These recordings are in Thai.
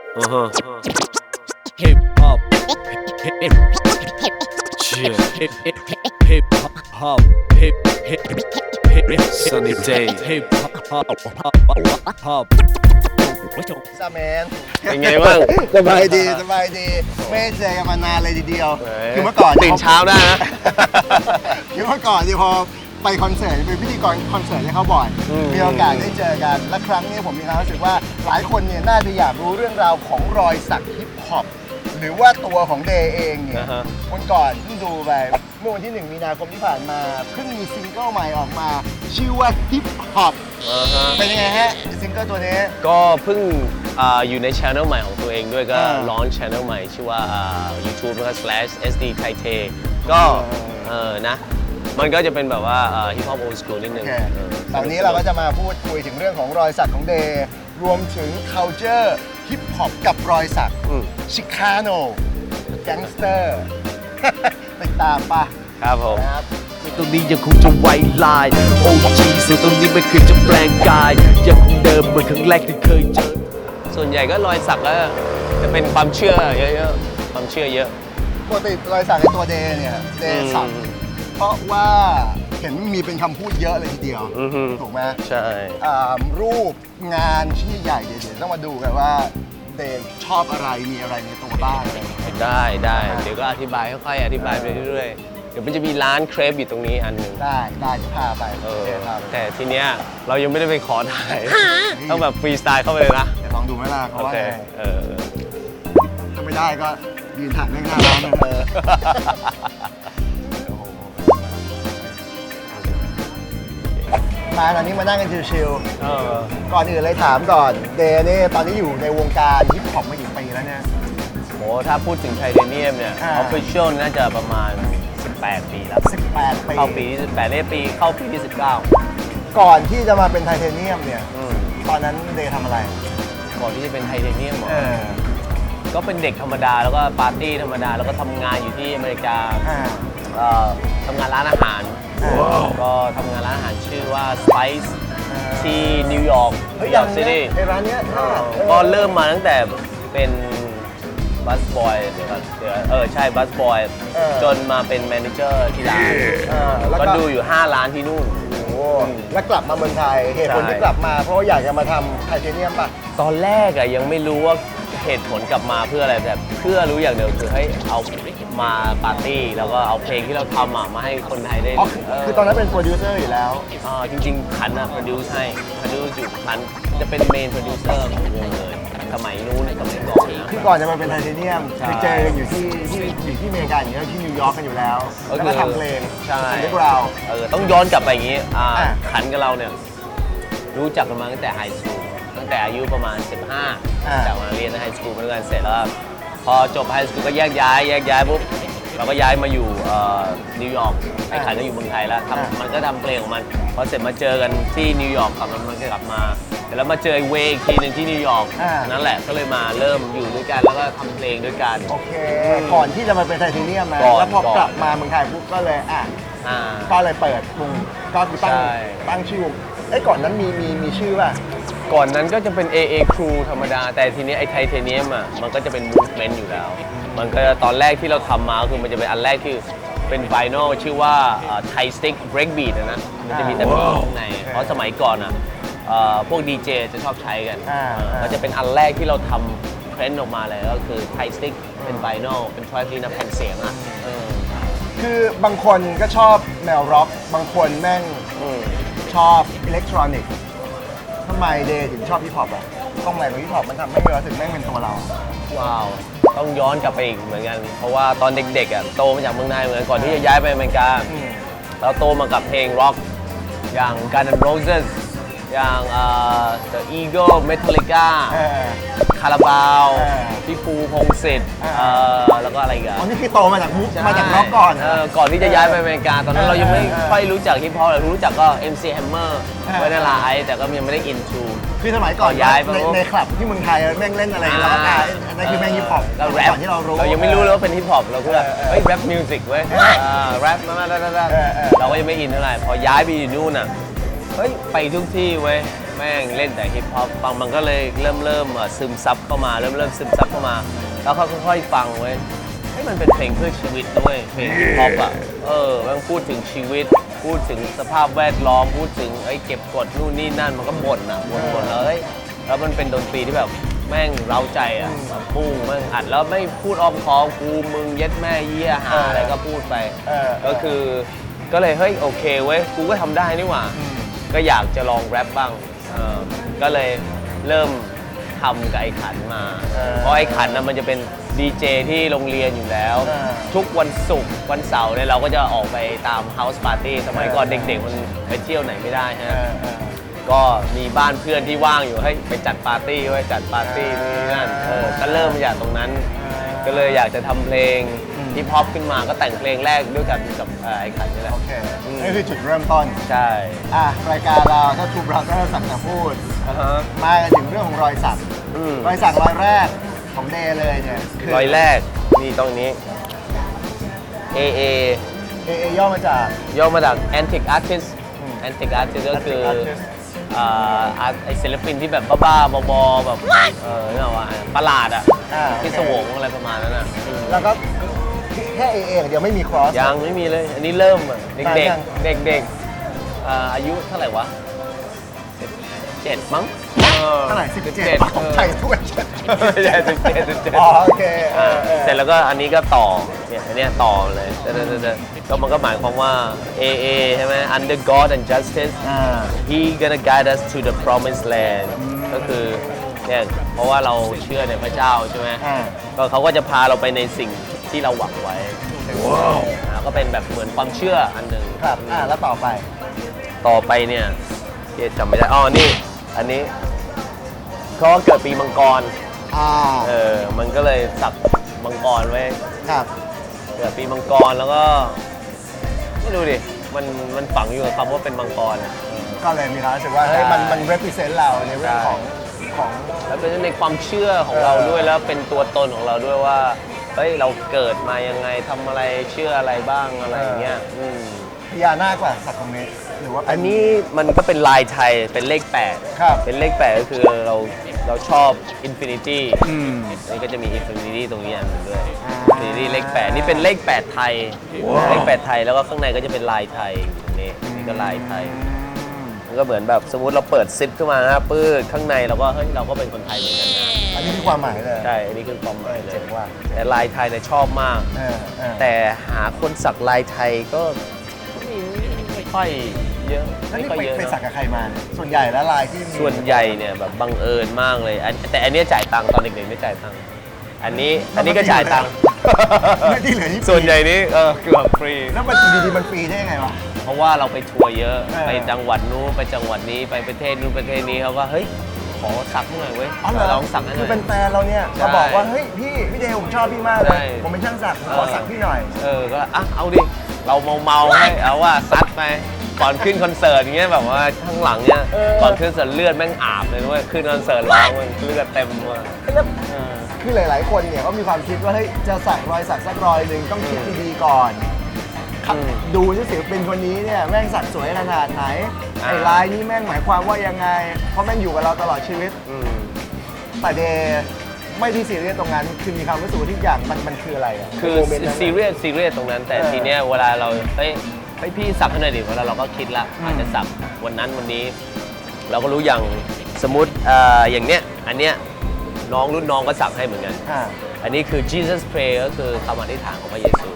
Hip hop, hip, yeah, hip hop, hip, sunny day, hip hop. ซาแมน เป็นไงบ้าง สบายดีสบายดีไม่ได้เจอกันมานานเลยทีเดียวคือเมื่อก่อน ตื่นเช้าได้นะ คือเมื่อก่อนที่พอไปคอนเสิร์ตเป็นพิธีกรคอนเสิร์ตให้เขาบ่อยมีโอกาสได้เจอกันและครั้งนี้ผมมีความรู้สึกว่าหลายคนเนี่ยน่าจะอยากรู้เรื่องราวของรอยสักฮิปฮอปหรือว่าตัวของเดย์เองเนี่ยวันก่อนเพิ่งดูไปเมื่อวันที่ 1 มีนาคมที่ผ่านมาเพิ่งมีซิงเกิลใหม่ออกมา ชื่อว่าฮิปฮอปเป็นยังไงฮะซิงเกิลตัวนี้ ก็เพิ่งอยู่ในช่องใหม่ของตัวเองด้วยก็ลอนช่องใหม่ชื่อว่า YouTube นะครับ /SD Thai Tay ก็นะมันก็จะเป็นแบบว่าฮิปฮอปโอลด์สคูลนิดนึงตอนนี้เราก็จะมาพูดคุยถึงเรื่องของรอยสักของเดย์รวมถึง culture ฮิปฮอปกับรอยสักชิคาโนแก๊งสเตอร์ติดตามป่ะ ครับผม นะครับ ตรงนี้ยังคงจะไวไลน์ OG ส่วนตรงนี้ไม่เคยจะแปลงกายยังคงเดิมเหมือนครั้งแรกที่เคยเจอ ส่วนใหญ่ก็รอยสักก็จะเป็นความเชื่อเยอะๆความเชื่อเยอะ ปกติรอยสักในตัวเดย์เนี่ยเดย์สักเพราะว่าเห็นมีเป็นคำพูดเยอะเลยทีเดียวถูกไหม ใช่ รูปงานที่ใหญ่เดี๋ยวต้องมาดูกันว่าเดย์ชอบอะไรมีอะไรในตัวบ้างอะไรอย่างเงี้ย ได้เดี๋ยวก็อธิบายค่อยๆอธิบายไปเรื่อยๆเดี๋ยวมันจะมีร้านเครปอยู่ตรงนี้อันหนึ่ง ได้เดี๋ยวพาไปเดย์พาไป แต่ทีเนี้ยเรายังไม่ได้ไปขอถ่ายต้องแบบฟรีสไตล์เข้าไปเลยนะ เดี๋ยวลองดูไหมล่ะเพ โอ ราะว่า เค ถ้าไม่ได้ก็ยืนถ่ายแม่งหน้าร้านเลยมาตอนนี้มานั่งกันชิวๆก่อนอื่นเลยถามก่อนเดย์นี่ตอนนี้อยู่ในวงการฮิปฮอปมากี่ปีแล้วเนี่ย โหถ้าพูดถึงไทเทเนียมเนี่ยออฟฟิเชียลน่าจะประมาณ 18 ปีแล้ว 18 ปี เข้าปีที่18เนี่ยปีเข้าปีที่ ก่อนที่จะมาเป็นไทเทเนียมเนี่ย 19 ตอนนั้นเดย์ทำอะไร ก่อนที่จะเป็นไทเทเนียมก็เป็นเด็กธรรมดาแล้วก็ปาร์ตี้ธรรมดาแล้วก็ทำงานอยู่ที่อเมริกาทำงานร้านอาหารก็ทำงานร้านอาหารชื่อว่า Spice ที่นิวยอร์กซิตี้ ไอ้ร้านเนี้ย ก็เริ่มมาตั้งแต่เป็นบัสบอยใช่บัสบอยจนมาเป็นแมเนเจอร์ที่ร้านก็ดูอยู่ 5 ร้านที่นู่น แล้วกลับมาเมืองไทยเหตุผลที่กลับมาเพราะว่าอยากจะมาทำไทเทเนียมป่ะ ตอนแรกอะยังไม่รู้ว่าเหตุผลกลับมาเพื่ออะไรแต่เพื่อรู้อย่างเดียวคือให้เอามาปาร์ตี้แล้วก็เอาเพลงที่เราทำมาให้คนไทยได้ คือตอนนั้นเป็นโปรดิวเซอร์อยู่แล้ว จริงๆขันอะโปรดิวซ์ให้โปรดิวซ์อยู่ขันจะเป็นเมนโปรดิวเซอร์ของวงเลยสมัยนู้นสมัยก่อนนะ คือก่อนจะมาเป็นไทเทเนียม ใช่ คือเจอกันอยู่ที่อเมริกาอย่างเงี้ยที่นิวยอร์กกันอยู่แล้ว ก็ แล้ว คื ก็ อ ทำเพลง ใช่ เรื่องราว ต้องย้อนกลับไปอย่างนี้ขันกับเราเนี่ยรู้จักกันมาตั้งแต่ไฮสคูลตั้งแต่อายุประมาณ 15จากมาเรียนในไฮสคูลมาด้วยกันเสร็จแล้วพอจบไฮสคูลก็แยกย้ายปุ๊บเราก็ย้ายมาอยู่นิวยอร์กไอ้ขันก็อยู่เมืองไทยแล้วมันก็ทำเพลงของมันพอเสร็จมาเจอกันที่นิวยอร์กมันก็กลับมาแล้วมาเจอเวย์อีกทีหนึ่งที่นิวยอร์กนั่นแหละก็เลยมาเริ่มอยู่ด้วยกันแล้วก็ทำเพลงด้วยกัน โอเคก่อนที่จะมาเป็นไทเทเนียมนะแล้วพอกลับมาเมืองไทยปุ๊บก็เลยก็เลยเปิดวงก็คือตั้งชื่อวงก่อนนั้นมีชื่อป่ะ ก่อนนั้นก็จะเป็น AA Crew ธรรมดาแต่ทีนี้ไอ้ไทเทเนียมมันก็จะเป็น movement อยู่แล้วมันก็ตอนแรกที่เราทำมาคือมันจะเป็นอันแรกที่เป็นไวโนลชื่อว่า Thai Stick Breakbeat นะมันจะมีแต่บีทข้างในเพราะสมัยก่อนพวกดีเจจะชอบใช้กันก็จะเป็นอันแรกที่เราทำเทรนด์ออกมาเลยก็คือ Thai Stick เป็นไวโนลเป็นทอยที่นับแผ่นเสียงคือบางคนก็ชอบแนวร็อกบางคนแม่งชอบอิเล็กทรอนิกส์ทำไมเดย์ถึงชอบฮิปฮอปอ่ะต้องไหนของฮิปฮอปมันทำให้เราถึงแม่งเป็นตัวเรา ว้าวต้องย้อนกลับไปอีกเหมือนกันเพราะว่าตอนเด็กๆโตมาจากเมืองไทยเหมือนก่อนที่จะย้ายไปอเมริกาเราโตมากับเพลงร็อกอย่าง Guns N' Roses อย่าง The Eagle Metallica คาราบาวพี่ปูพงศิษฐ์แล้วก็อะไรอีกอ๋อนี่คือโตมาจากร็อกก่อนก่อนที่จะย้ายไปอเมริกาตอนนั้นเรายังไม่ค่อยรู้จักฮิปฮอปเลยรู้จักก็ MC Hammer ไว้ในลาไอแต่ก็ยังไม่ได้อินทู คือสมัยก่อนย้ายในคลับที่เมืองไทยแม่งเล่นอะไรแล้วก็นั่นคือแม่งฮิปฮอป เราแรปที่เรารู้ เรายังไม่รู้เลยว่าเป็นฮิปฮอปเราก็เฮ้ยแรปมิวสิกเว้ยแรปมาเราก็ยังไม่อินเท่าไหร่พอย้ายไปอยู่นู่นเฮ้ยไปทุกที่เว้ย แม่งเล่นแต่ฮิปฮอปฟังมันก็เลยเริ่มซึมซับเข้ามาเริ่มซึมซับเข้ามา แล้วเขาค่อยๆฟังเว้ยให้มันเป็นเพลงเพื่อชีวิตด้วยเพลงฮิปฮอปอ่ะมันพูดถึงชีวิตพูดถึงสภาพแวดล้อมพูดถึงเก็บกดนู่นนี่นั่นมันก็บ่นเลยแล้วมันเป็นดนตรีที่แบบแม่งเร้าใจอ่ะปุ้งแม่งอัดแล้วไม่พูดอ้อมค้อมกูมึงเย็ดแม่เยี่ยหาอะไรก็พูดไปก็คือก็เลยเฮ้ยโอเคเว้ยกูก็ทำได้นี่หว่าก็อยากจะลองแรปบ้างก็เลยเริ่มทำกับไอ้ขันมาเพราะไอ้ขันน่ะมันจะเป็นดีเจที่โรงเรียนอยู่แล้วทุกวันศุกร์วันเสาร์เนี่ยเราก็จะออกไปตามเฮาส์ปาร์ตี้สมัยก่อนเด็กๆมันไปเที่ยวไหนไม่ได้ฮะก็มีบ้านเพื่อนที่ว่างอยู่ให้ไปจัดปาร์ตี้ไว้จัดปาร์ตี้นี่นั่นก็เริ่มมาจากตรงนั้นก็เลยอยากจะทำเพลงฮิปฮอปขึ้นมาก็แต่งเพลงแรกด้วยกันกับไอ้ขันนี่แหละ โอเคนี่คือจุดเริ่มต้นใช่รายการเราถ้าทูบราเตอร์สักจะพูดมาถึงเรื่องของรอยสักรอยสักรอยแรกของเดย์เลยเนี่ยรอยแรกนี่ตรงนี้ AA ย่อมาจาก Antique Artist Antique Artist ก็คือไอศิลปินที่แบบบ้าๆบอๆแบบนี่ว่าประหลาดอ่ะที่สวงอะไรประมาณนั้นอ่ะแล้วก็แค่ AA เดียวไม่มีครอสยังไม่มีเลยอันนี้เริ่มเด็กอายุเท่าไหร่วะ17มั้งเท่าไหร่17ไทยทุกวัน17โอเคเสร็จแล้วก็อันนี้ก็ต่อเนี่ยอันนี้ต่อเลยก็มันก็หมายความว่า AA ใช่ไหม Under God and Justice He gonna guide us to the promised land ก็คือเนี่ยเพราะว่าเราเชื่อในพระเจ้าใช่ไหมก็เขาก็จะพาเราไปในสิ่งที่เราหวังไว้ก็เป็นแบบเหมือนความเชื่ออันหนึ่งครับแล้วต่อไปเนี่ยจำไม่ได้นี่อันนี้เขาเกิดปีมังกรมันก็เลยสักมังกรไว้ครับเกิดปีมังกรแล้วก็ไม่รู้ดิมันฝังอยู่กับคำว่าเป็นมังกรก็เลยมีความรู้สึกว่ามัน represent เราในเรื่องของแล้วเป็นในความเชื่อของเราด้วยแล้วเป็นตัวตนของเราด้วยว่าเฮ้ยเราเกิดมายังไงทำอะไรเชื่ออะไรบ้างอะไรอย่างเงี้ยพญานาคกว่าสักตรงนี้หรือว่าอันนี้มันก็เป็นลายไทยเป็นเลข8ครับเป็นเลข8ก็คือเราชอบ Infinity อันนี้ก็จะมี Infinity ตรงนี้อันนึงด้วย Infinity เลข8นี่เป็นเลข8ไทยเลข8ไทยแล้วก็ข้างในก็จะเป็นลายไทยนี่ก็ลายไทยมันก็เหมือนแบบสมมติเราเปิดซิปขึ้นมานะปื้ดข้างในเราก็เฮ้ยเราก็เป็นคนไทยเหมือนกันนะอันนี้คือความหมายเลยใช่อันนี้คือความหมายเลยแต่ลายไทยเนี่ยชอบมากแต่หาคนสักลายไทยก็ไม่ค่อยเยอะไม่ค่อยเยอะไปสักกับใครมาส่วนใหญ่แล้วลายที่ส่วนใหญ่เนี่ยแบบบังเอิญมากเลยแต่อันนี้จ่ายตังค์ตอนเด็กๆไม่จ่ายตังค์อันนี้ก็จ่ายตังค์ที่เหลือส่วนใหญ่นี้เกือบฟรีแล้วมันดีๆมันฟรีได้ยังไงวะเพราะว่าเราไปทัวร์เยอะไปจังหวัดนู้นไปจังหวัดนี้ไปประเทศนู้นประเทศนี้เขาก็เฮ้ยขอสักหน่อยเว้ยลองสักหน่อยคือเป็นแฟนเราเนี่ยมาบอกว่าเฮ้ยพี่เดย์ผมชอบพี่มากเลยผมเป็นช่างสักขอสักพี่หน่อยก็เอาดิเราเมาให้เอาว่าซัดไปก่อนขึ้นคอนเสิร์ตอย่างเงี้ยแบบว่าข้างหลังเนี่ยก่อนขึ้นคอนเสิร์ตเลือดแม่งอาบเลยด้วยขึ้นคอนเสิร์ตร้องมันเลือดเต็มเลยคือหลายๆคนเนี่ยก็มีความคิดว่าเฮ้ยจะสักรอยสักสักรอยหนึ่งต้องคิดดีๆก่อนดูที่ศิลปินคนนี้เนี่ยแม่งสักสวยขนาดไหนไอ้ลายนี้แม่งหมายความว่ายังไงเพราะแม่งอยู่กับเราตลอดชีวิตแต่เดย์ไม่ที่ซีเรียสตรงนั้นคือมีความรู้สึกที่อย่างมันคืออะไรคือซีเรียสตรงนั้นแต่ทีเนี้ยเวลาเราเฮ้ยพี่สักให้หน่อยดิเวลาเราก็คิดละอาจจะสักวันนั้นวันนี้เราก็รู้อย่างสมมติอย่างเนี้ยอันเนี้ยน้องรุ่นน้องก็สักให้เหมือนกันอันนี้คือ Jesus Pray ก็คือคำอธิษฐานของพระเยซู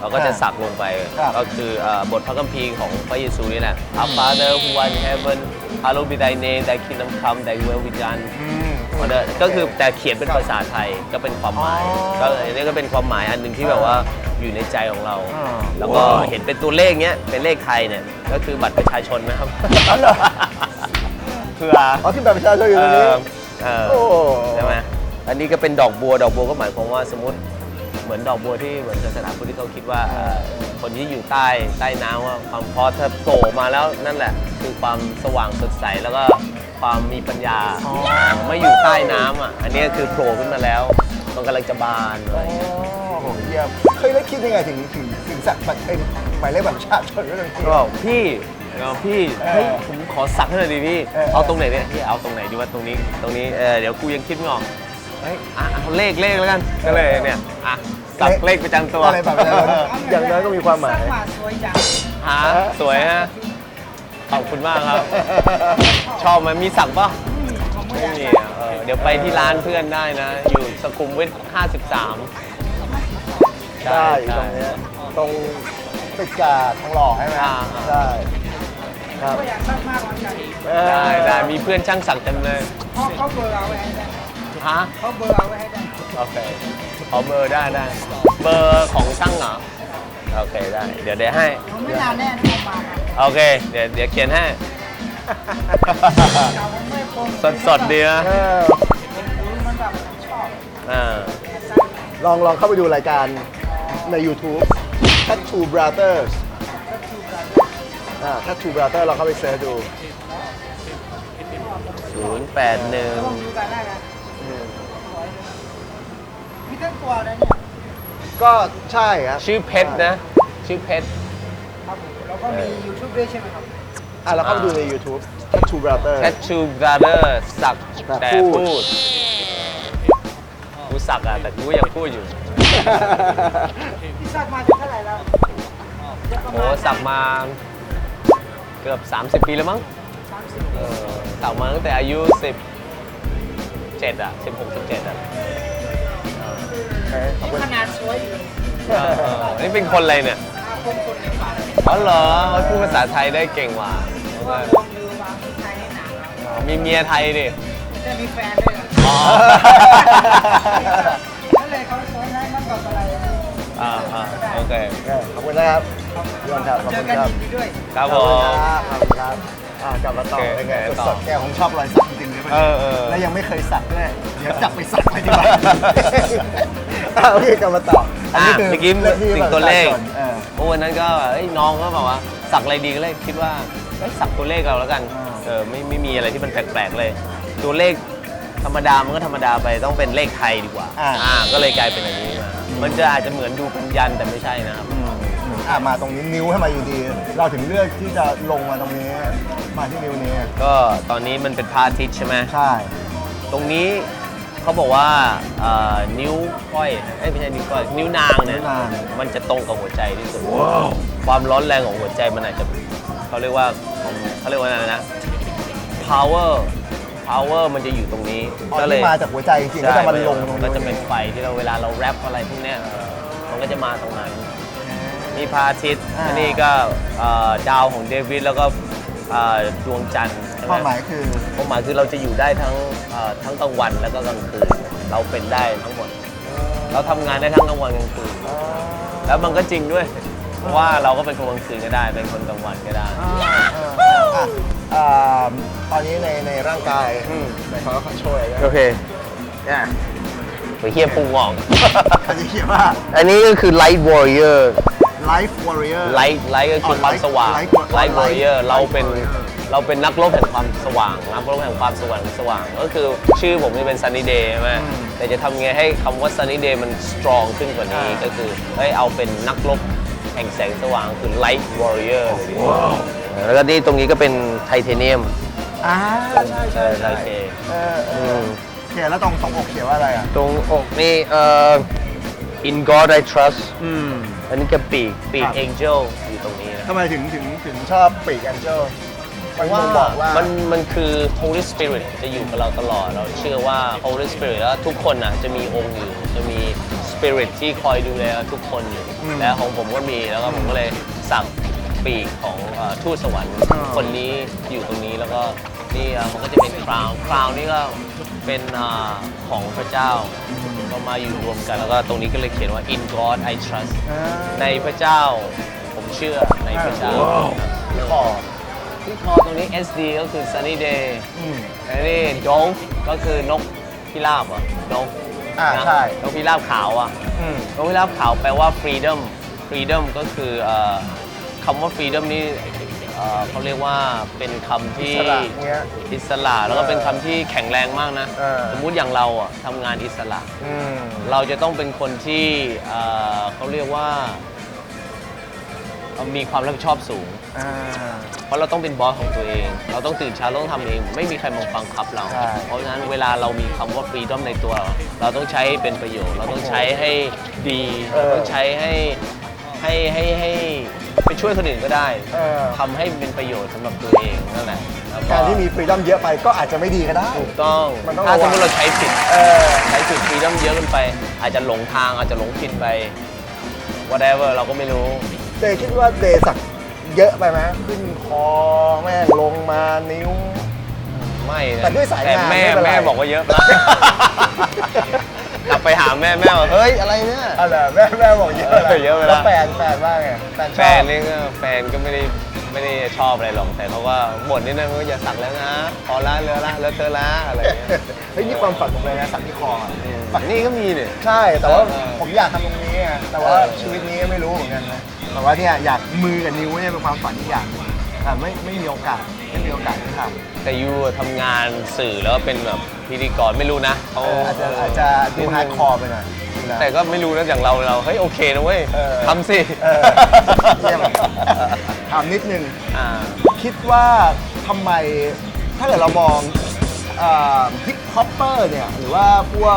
เราก็จะสักลงไปก็คือบทพระคัมภีร์ของพระเยซูนี่แหละ Our Father who art in heaven hallowed be thy name thy kingdom come thy will be done ก็คือแต่เขียนเป็นภาษาไทยก็เป็นความหมายก็อันนี้ก็เป็นความหมายอันหนึ่งที่แบบว่าอยู่ในใจของเราแล้วก็เห็นเป็นตัวเลขเนี้ยเป็นเลขไทยเนี่ยก็คือบัตรประชาชนนะครับเพื่อที่บัตรประชาชนอยู่ตรงนี้ใช่ไหมอันนี้ก็เป็นดอกบัวก็หมายความว่าสมมติเหมือนดอกบัวที่เหมือนศาสนาพุทธที่เขาคิดว่าคนที่อยู่ใต้น้ำว่าความพอเธอโผล่มาแล้วนั่นแหละคือความสว่างสดใสแล้วก็ความมีปัญญาไม่อยู่ใต้น้ำอันนี้คือโผล่ขึ้นมาแล้วมันกำลังจะบานเลยโอ้โหเยี่ยมเคยได้คิดยังไงถึงสักบัตรหมายเลขบัตรประชาชนก็เลยก็พี่ พี่เฮ้ยผมขอสักให้หน่อยดิพี่เอาตรงไหนเนี่ยพี่เอาตรงไหนดีว่าตรงนี้เดี๋ยวกูยังคิดไม่ออกเฮ้ยเอาเลขแล้วกันก็เลยเนี่ยสักเลขประจำตัว อะไรแบบนั้นอย่างน้อยก็มีความหมาย สวยฮะขอบคุณมากครับ ชอบไหมมีสักปะไม่มีเดี๋ยวไปที่ร้านเพื่อนได้นะ อยู่สุขุมวิท53 ได้ตรงนี้ตรงติดกาทองหล่อใช่ไหมได้ครับ ได้มีเพื่อนช่างสักเต็มเลย เขาเบอร์เอาไว้ให้ได้ ฮะ เขาเบอร์เอาไว้ให้ได้ โอเคขอเบอร์ได้เบอร์ของช่างเหรอโอเคได้เดี๋ยวให้ ผมไม่นานแน่นะผมมาครับ โอเคเดี๋ยวเขียนให้ แต่ผมไม่คง สดดีนะ มันแบบชอบ ลองเข้าไปดูรายการใน YouTube Tattoo Brothers Tattoo Brothers เราเข้าไปเสิร์ชดู 081 ดูกันได้นะมีทั้งตัวเลยเนี่ย ก็ใช่ครับ ชื่อเพชรนะ ชื่อเพชร ครับผมแล้วก็มี YouTube ด้วยใช่ไหมครับ เราเข้าไปดูใน YouTube Tattoo Brothers Tattoo Brother สัก แต่ แต่ พู พู ด ดกูสักแต่กูยังพูดอยู่ พี่สักมาจะเท่าไหร่แล้ว โอ้สักมาเกือบ 30 ปีแล้วมั้ง 30 สักมาตั้งแต่อายุ17 16 17 ขนาดสวยอยู่ นี่เป็นคนอะไรเนี่ย คนในฝัน อ๋อเหรอพูดภาษาไทยได้เก่งว่ะ ลองดูวางไทยให้หนักแล้ว มีเมียไทยดิ จะมีแฟนด้วยเหรอ อ๋อ ก็เลยเขาสวยให้มันกับอะไร โอเค ขอบคุณนะครับเรื่องครับขอบ เจอ คุณ กัน ครับ ยินดีด้วย ครับผม ขอบคุณครับกลับมาต่อ โอเค เป็นไง ต่อ สดๆแกคงชอบรอยสักจริงๆเลย แล้วยังไม่เคยสักด้วยเดี๋ยวจับไปสักเลยดีกว่าโอเคกลับมาต่ออันนี้คือ เมื่อกี้ เรื่องที่ สิ่งตัวเลข เออ โอ้วันนั้นก็น้องก็บอกว่าสักอะไรดีก็เลยคิดว่าสักตัวเลขเราแล้วกัน ไม่มีอะไรที่มันแปลกๆเลย ตัวเลขธรรมดามันก็ธรรมดาไปต้องเป็นเลขไทยดีกว่าก็เลยกลายเป็นอันนี้มามันจะอาจจะเหมือนดูเป็นยันแต่ไม่ใช่นะครับ มาตรงนี้นิ้วให้มาอยู่ดี เราถึงเลือกที่จะลงมาตรงนี้ มาที่นิ้วนี้ ก็ตอนนี้มันเป็นพระอาทิตย์ใช่ไหม ใช่ ตรงนี้เขาบอกว่านิ้วก้อยไม่ใช่นิ้วก้อยนิ้วนางเนี่ยมันจะตรงกับหัวใจที่สุดความร้อนแรงของหัวใจมันอาจจะเขาเรียกว่าอะไรนะ power มันจะอยู่ตรงนี้ ก็เลยมาจากหัวใจจริงๆก็จะมาลงตรงนี้ ก็จะเป็นไฟที่เราเวลาเราแรปอะไรพวกเนี้ยมันก็จะมาตรงนั้นมีพระอาทิตย์อันนี้ก็ดาวของเดวิดแล้วก็ดวงจันทร์ใช่ไห ความหมายคือ ความหมายคือเราจะอยู่ได้ทั้งกลางวันแล้วก็กลางคืนเราเป็นได้ทั้งหมด เราทำงานได้ทั้งกลางวันกลางคืนแล้วมันก็จริงด้วยเพราะว่าเราก็เป็นคนกลางคืนก็ได้เป็นคนกลางวันก็ได้ ตอนนี้ในร่างกายในเขาช่วย โอเคไปเฮียพุงออก เขาจะเขียนว่า อันนี้ก็คือ light warrior Life Warrior light ก็คือความสว่าง light warrior เราเป็นนักรบแห่งความสว่างนักรบแห่งความสว่างก็คือชื่อผมนี่เป็น Sunny Day ใช่ไหมแต่จะทำไงให้คำว่า Sunny Day มัน strong ขึ้นกว่านี้ก็คือเอาเป็นนักรบแห่งแสงสว่างคือ light warrior แล้วก็นี่ตรงนี้ก็เป็นไทเทเนียม ใช่ โอเค เขียนแล้วตรงอกเขียนว่าอะไรอ่ะ ตรงอกนี่in God I trust อันนี้ก็ปีก angel อยู่ตรงนี้นะ ทำไมถึงชอบปีกแองเจิล เพราะว่ามันคือ Holy Spirit จะอยู่กับเราตลอดเราเชื่อว่า Holy Spirit แล้วทุกคนน่ะจะมีองค์อยู่จะมี Spirit ที่คอยดูแลทุกคนอยู่และของผมก็มีแล้วก็ผมก็เลยสั่งปีกของทูตสวรรค์คนนี้อยู่ตรงนี้แล้วก็นี่มันก็จะเป็นคราวนี่ก็เป็นของพระเจ้าก็มาอยู่รวมกันแล้วก็ตรงนี้ก็เลยเขียนว่า In God I trust ในพระเจ้าผมเชื่อในพระเจ้าที่คอตรงนี้ SD ก็คือ Sunny Day อันนี้ Dove ก็คือนกพิราบDove ใช่ นกพิราบขาวนกพิราบขาวแปลว่า freedom ก็คือคำว่า freedom นี่เขาเรียกว่าเป็นคำที่อิสระแล้วก็เป็นคำที่แข็งแรงมากนะสมมุติอย่างเราทำงานอิสระเราจะต้องเป็นคนที่เขาเรียกว่ามีความรับผิดชอบสูง เพราะเราต้องเป็นบอสของตัวเอง เราต้องตื่นเช้าต้องทำเอง ไม่มีใครมาบังคับเรา ใช่ เพราะฉะนั้นเวลาเรามีคำว่าฟรีดอมในตัวเรา เราต้องใช้ให้เป็นประโยชน์ เราต้องใช้ให้ดีเราต้องใช้ให้ไปช่วยคนอื่นก็ได้ทำให้เป็นประโยชน์สำหรับตัวเองนั่นแหละแล้ว การที่มีฟรีดอมเยอะไปก็อาจจะไม่ดีก็ได้ ถูกต้อง มันต้อง ถ้า ระวัง สมมติเราใช้ผิดใช้ผิดฟรีดอมเยอะเกินไป อาจจะหลงทางอาจจะหลงผิดไป whatever เราก็ไม่รู้ เดย์คิดว่าเดย์สักเยอะไปไหมขึ้นคอแม่งลงมานิ้ว ไม่นะ แต่ด้วยสายงาน แต่แม่ ไม่เป็นไร แม่บอกว่าเยอะ กลับไปหาแม่บอกเฮ้ยอะไรเนี่ย อะไรแม่บอกเยอะ เยอะไปละ แล้วแฟนว่าไงแฟนช แฟ อบ นนี่ก็แฟนก็ไม่ได้ชอบอะไรหรอกแต่เขาก็บ่นนิดนึงว่าอย่าสักแล้วนะพอละเรือละเลอะเทอะละอะไรอย่างเงี้ย เฮ้ยนี่ความฝันผมเลยนะสักที่คออะ ฝั่งนี้ก็มีเนี่ย ใช่แต่ว่า เออ ผมอยากทำตรงนี้ไงแต่ว่าชีวิตนี้ไม่รู้เหมือนกันนะแต่ว่าเนี่ยอยากมือกับนิ้วเนี่ยเป็นความฝันอีกอย่างหนึ่งไม่มีโอกาสได้ทำ แต่ยูทำงานสื่อแล้วเป็นแบบพิธีกรไม่รู้นะเขา อาจจะดูฮาร์ดคอร์ไปหน่อยนะ แต่ก็ไม่รู้นะอย่างเราเฮ้ยโอเคนะเว้ย เออ ทำสิ เยี่ยมถามนิดนึง อ่า คิดว่าทำไมถ้าเกิดเรามองฮิปฮอปเปอร์เนี่ยหรือว่าพว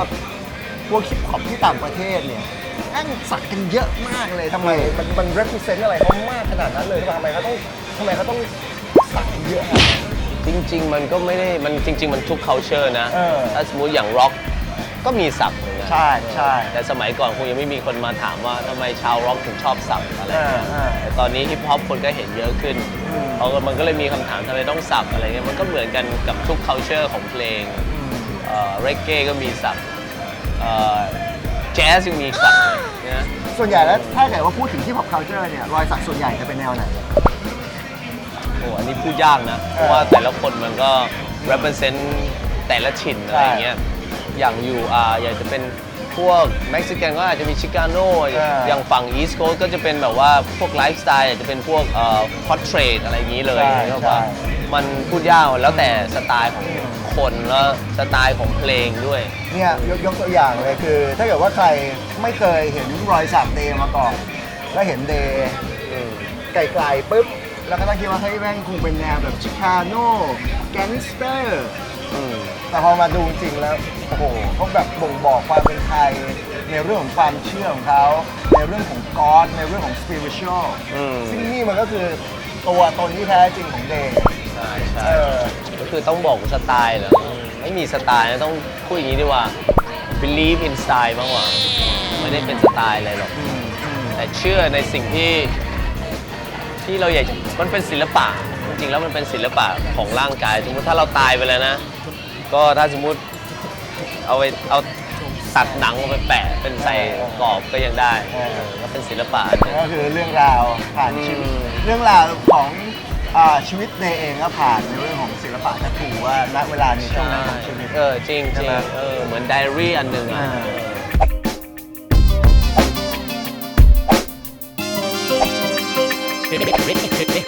กฮิปฮอปที่ต่างประเทศเนี่ยแม่งสักกันเยอะมากเลยทำไมมัน represent อะไรเขามากขนาดนั้นเลยทำไมเขาต้องสักกันเยอะอะ จริง ๆ มันก็ไม่ได้มันจริง ๆ มันทุก culture นะ เออ ถ้าสมมติอย่างร็อกก็มีสักเหมือนกัน ใช่ใช่ แต่สมัยก่อนคงยังไม่มีคนมาถามว่าทำไมชาวร็อกถึงชอบสักอะไรเงี้ยแต่ตอนนี้ฮิปฮอปคนก็เห็นเยอะขึ้นมันก็เลยมีคำถามทำไมต้องสักอะไรเงี้ยมันก็เหมือนกันกับทุก culture ของเพลงเรกเก้ก็มีสักแจ๊สยังมีสักเลยนะ ส่วนใหญ่แล้วถ้าเกิดว่าพูดถึงฮิปฮอป culture เนี่ยรอยสักส่วนใหญ่จะเป็นแนวไหน โอ้อันนี้พูดยากนะ เพราะว่าแต่ละคนมันก็ represent แต่ละถิ่นอะไรเงี้ย อย่างอยู่อยากจะเป็นพวกเม็กซิกันก็อาจจะมีชิคาโน่อย่างฝั่งอีสต์โคสต์ก็จะเป็นแบบว่าพวกไลฟ์สไตล์อาจจะเป็นพวกพอร์เทรตอะไรอย่างนี้เลย ใช่ ก็ว่ามันพูดยากแล้วแต่สไตล์ของคนแล้วสไตล์ของเพลงด้วย เนี่ยยกตัวอย่างเลยคือ ถ้าเกิดว่าใครไม่เคยเห็นรอยสักเดย์มาก่อน แล้วเห็นเดย์ไกลๆปุ๊บ แล้วก็ต้องคิดว่าเฮ้ยแม่งคงเป็นแนวแบบชิคาโน่แก๊งสเตอร์แต่พอมาดูจริงแล้ว โอ้โหเขาแบบบ่งบอกความเป็นไทยในเรื่องของความเชื่อของเขาในเรื่องของก็อดในเรื่องของสปิริตชัลซึ่งนี่มันก็คือตัวตนที่แท้จริงของเดย์ ใช่ใช่ก็คือต้องบอกสไตล์เหรอไม่มีสไตล์นะต้องพูดอย่างนี้ดีกว่า believe in style มากกว่าไม่ได้เป็นสไตล์อะไรหรอกแต่เชื่อในสิ่งที่เราอยากจะมันเป็นศิลปะจริงๆแล้วมันเป็นศิลปะของร่างกายสมมติถ้าเราตายไปแล้วนะก็ถ้าสมมติเอาตัดหนังมาไปแปะเป็นใส่กรอบก็ยังได้ก็เป็นศิลปะอันหนึ่ง ก็คือเรื่องราวผ่านชีวิตเรื่องราวของชีวิตเดย์เองก็ผ่านในเรื่องของศิลปะแททูว่าณเวลาในช่วงนั้นของชีวิต จริงจริงเหมือนไดอารี่อันหนึ่งอ่ะ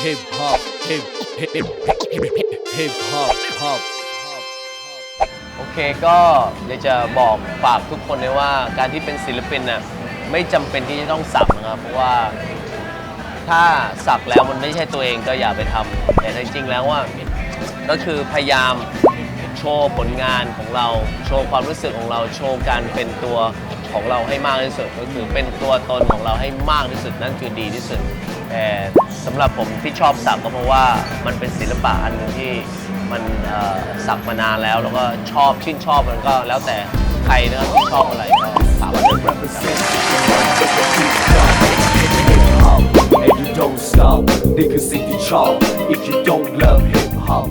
Hip hop, hip hop. โอเคก็อยากจะบอกฝากทุกคนเลยว่าการที่เป็นศิลปินน่ะไม่จำเป็นที่จะต้องสักนะครับเพราะว่าถ้าสักแล้วมันไม่ใช่ตัวเองก็อย่าไปทำแต่จริงๆแล้วว่าก็คือพยายามโชว์ผลงานของเราโชว์ความรู้สึกของเราโชว์การเป็นตัวของเราให้มากที่สุดก็คือเป็นตัวตนของเราให้มากที่สุดนั่นคือดีที่สุดแต่สำหรับผมที่ชอบสักก็เพราะว่ามันเป็นศิลปะอันหนึงที่มันสักมานานแล้วก็ชอบชื่นชอบมันก็แล้วแต่ใครนะครับที่ชอบอะไรก็สามารถจะ represent And you don't stop, niggas in the chalk. If you don't love hip hop,